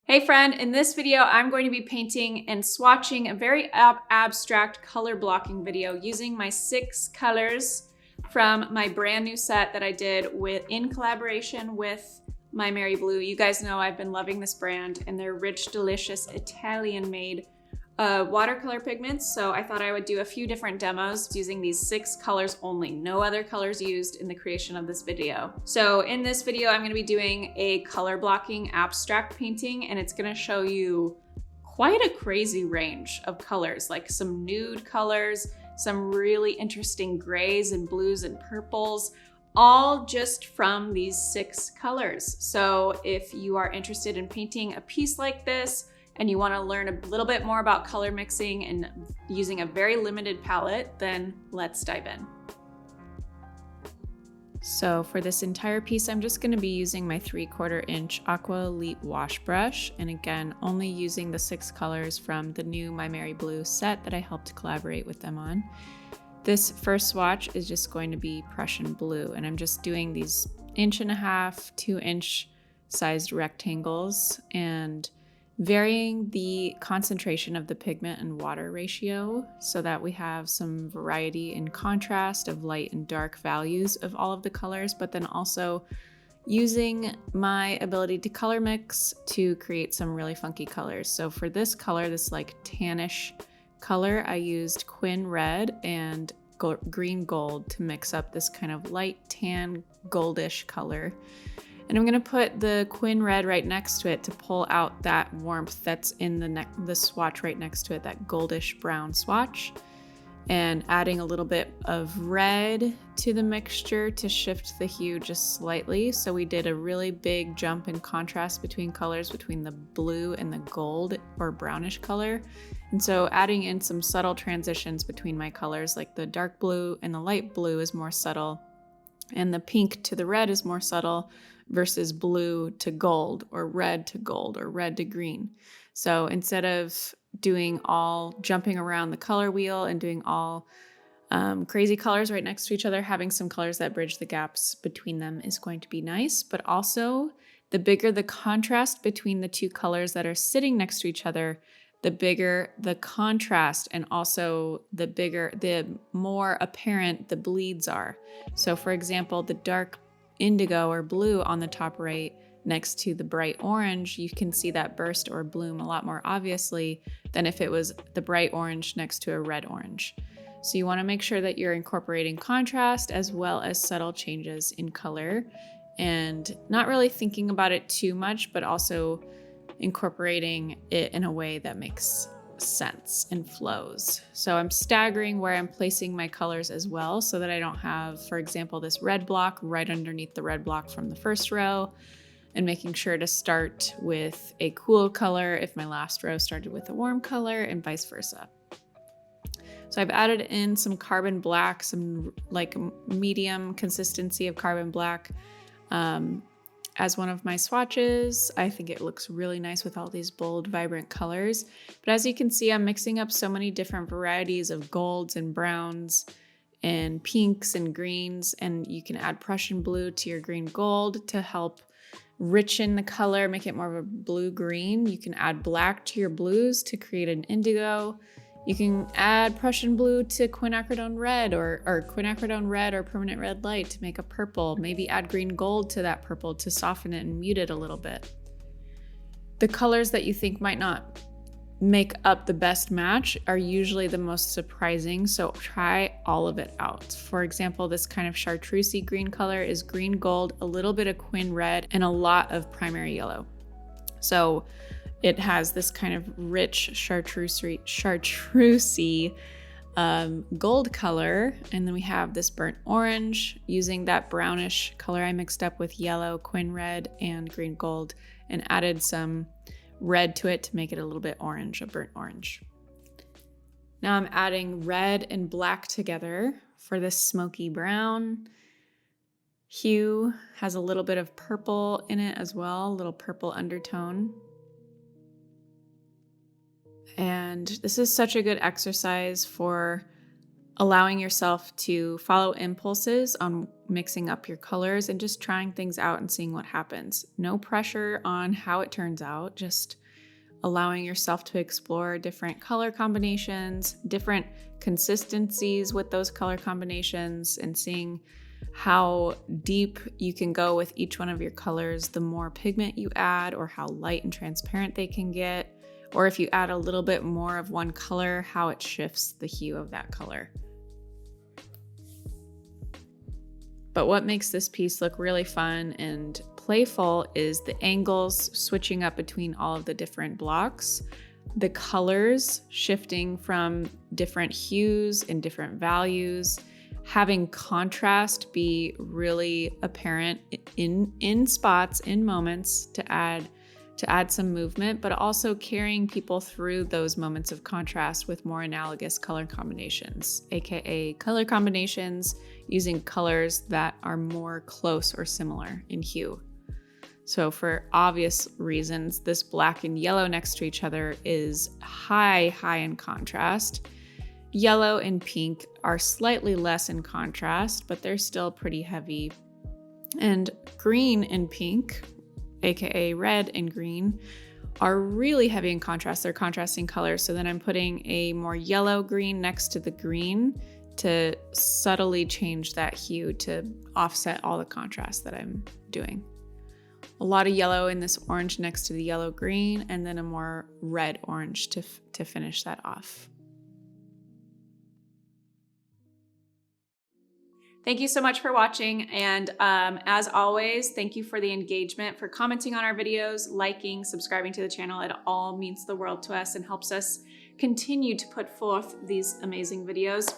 Hey friend, in this video, I'm going to be painting and swatching a very abstract color blocking video using my 6 colors from my brand new set that I did in collaboration with My Merry Blue. You guys know I've been loving this brand and their rich, delicious Italian-made watercolor pigments. So I thought I would do a few different demos using these 6 colors only, no other colors used in the creation of this video. So in this video, I'm gonna be doing a color blocking abstract painting, and it's gonna show you quite a crazy range of colors, like some nude colors, some really interesting grays and blues and purples, all just from these 6 colors. So if you are interested in painting a piece like this, and you want to learn a little bit more about color mixing and using a very limited palette, then let's dive in. So for this entire piece, I'm just going to be using my 3/4 inch Aqua Elite wash brush. And again, only using the 6 colors from the new My Merry Blue set that I helped collaborate with them on. This first swatch is just going to be Prussian blue. And I'm just doing these 1.5 to 2 inch sized rectangles and varying the concentration of the pigment and water ratio so that we have some variety in contrast of light and dark values of all of the colors, but then also using my ability to color mix to create some really funky colors. So for this color, this like tannish color, I used Quin Red and Green Gold to mix up this kind of light tan goldish color. And I'm gonna put the Quin Red right next to it to pull out that warmth that's in the swatch right next to it, that goldish brown swatch. And adding a little bit of red to the mixture to shift the hue just slightly. So we did a really big jump in contrast between colors, between the blue and the gold or brownish color. And so adding in some subtle transitions between my colors, like the dark blue and the light blue is more subtle, and the pink to the red is more subtle, versus blue to gold or red to green. So instead of doing all jumping around the color wheel and doing all crazy colors right next to each other, having some colors that bridge the gaps between them is going to be nice. But also, the bigger the contrast between the 2 colors that are sitting next to each other, the bigger the contrast, and also the more apparent the bleeds are. So for example, the dark indigo or blue on the top right next to the bright orange, you can see that burst or bloom a lot more obviously than if it was the bright orange next to a red orange. So you want to make sure that you're incorporating contrast as well as subtle changes in color and not really thinking about it too much, but also incorporating it in a way that makes sense and flows. So I'm staggering where I'm placing my colors as well so that I don't have, for example, this red block right underneath the red block from the first row, and making sure to start with a cool color if my last row started with a warm color, and vice versa. So I've added in some carbon black, some like medium consistency of carbon black as one of my swatches. I think it looks really nice with all these bold, vibrant colors. But as you can see, I'm mixing up so many different varieties of golds and browns and pinks and greens, and you can add Prussian blue to your green gold to help richen the color, make it more of a blue-green. You can add black to your blues to create an indigo. You can add Prussian blue to quinacridone red or quinacridone red or permanent red light to make a purple. Maybe add green gold to that purple to soften it and mute it a little bit. The colors that you think might not make up the best match are usually the most surprising, so try all of it out. For example, this kind of chartreusey green color is green gold, a little bit of Quin Red, and a lot of primary yellow. So it has this kind of rich chartreusey gold color. And then we have this burnt orange using that brownish color I mixed up with yellow, Quin Red, and green gold, and added some red to it to make it a little bit orange, a burnt orange. Now I'm adding red and black together for this smoky brown hue. Has a little bit of purple in it as well, a little purple undertone. And this is such a good exercise for allowing yourself to follow impulses on mixing up your colors and just trying things out and seeing what happens. No pressure on how it turns out, just allowing yourself to explore different color combinations, different consistencies with those color combinations, and seeing how deep you can go with each one of your colors, the more pigment you add, or how light and transparent they can get, or if you add a little bit more of one color, how it shifts the hue of that color. But what makes this piece look really fun and playful is the angles switching up between all of the different blocks, the colors shifting from different hues and different values, having contrast be really apparent in spots, in moments to add some movement, but also carrying people through those moments of contrast with more analogous color combinations, aka color combinations using colors that are more close or similar in hue. So for obvious reasons, this black and yellow next to each other is high in contrast. Yellow and pink are slightly less in contrast, but they're still pretty heavy. And green and pink, aka red and green, are really heavy in contrast. They're contrasting colors. So then I'm putting a more yellow green next to the green to subtly change that hue to offset all the contrast that I'm doing. A lot of yellow in this orange next to the yellow green, and then a more red orange to finish that off. Thank you so much for watching, and as always, thank you for the engagement, for commenting on our videos, liking, subscribing to the channel. It all means the world to us and helps us continue to put forth these amazing videos.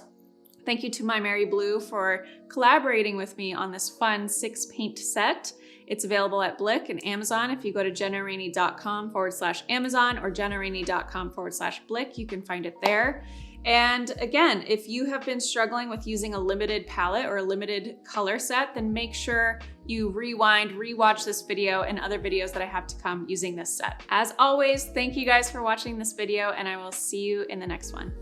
Thank you to My Mary Blue for collaborating with me on this fun 6-paint set. It's available at Blick and Amazon. If you go to jennarainey.com/Amazon or jennarainey.com/Blick, you can find it there. And again, if you have been struggling with using a limited palette or a limited color set, then make sure you rewatch this video and other videos that I have to come using this set. As always, thank you guys for watching this video, and I will see you in the next one.